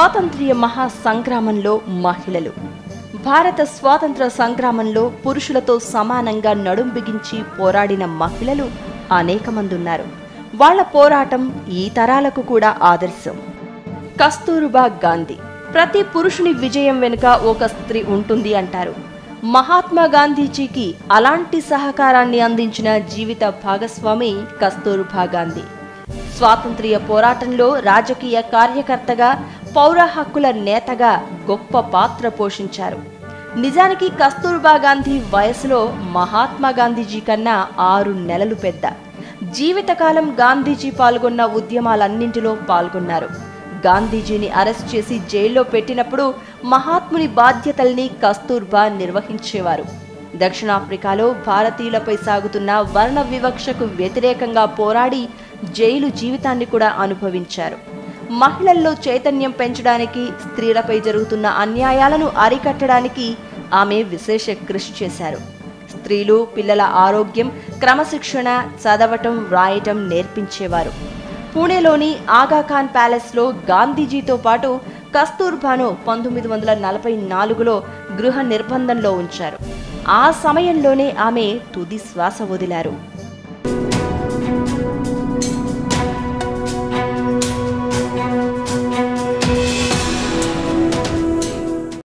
స్వాతంత్ర్య మహా సంగ్రామంలో మహిళలు. భారత స్వాతంత్ర సంగ్రామంలో పురుషులతో సమానంగా నడుం బిగించి పోరాడిన మహిళలు అనేక మంది ఉన్నారు. వాళ్ల పోరాటం ఈ తరాలకు కూడా ఆదర్శం. కస్తూర్బా గాంధీ. ప్రతి పురుషుని విజయం వెనుక ఒక స్త్రీ ఉంటుంది అంటారు. మహాత్మా గాంధీజీకి అలాంటి సహకారాన్ని అందించిన జీవిత భాగస్వామి కస్తూర్బా గాంధీ. స్వాతంత్ర్య పోరాటంలో రాజకీయ కార్యకర్తగా, పౌర హక్కుల నేతగా గొప్ప పాత్ర పోషించారు. నిజానికి కస్తూర్బా గాంధీ వయసులో మహాత్మా గాంధీజీ కన్నా 6 నెలలు పెద్ద. జీవితకాలం గాంధీజీ పాల్గొన్న ఉద్యమాలన్నింటిలో పాల్గొన్నారు. గాంధీజీని అరెస్ట్ చేసి జైల్లో పెట్టినప్పుడు మహాత్ముని బాధ్యతల్ని కస్తూర్బా నిర్వహించేవారు. దక్షిణాఫ్రికాలో భారతీయులపై సాగుతున్న వర్ణ వివక్షకు వ్యతిరేకంగా పోరాడి జైలు జీవితాన్ని కూడా అనుభవించారు. మహిళల్లో చైతన్యం పెంచడానికి, స్త్రీలపై జరుగుతున్న అన్యాయాలను అరికట్టడానికి ఆమె విశేష కృషి చేశారు. స్త్రీలు, పిల్లల ఆరోగ్యం, క్రమశిక్షణ, చదవటం, వ్రాయటం నేర్పించేవారు. పూణేలోని ఆగాఖాన్ ప్యాలెస్లో గాంధీజీతో పాటు కస్తూర్బాను 1944లో గృహ నిర్బంధంలో ఉంచారు. ఆ సమయంలోనే ఆమె తుది శ్వాస వదిలారు.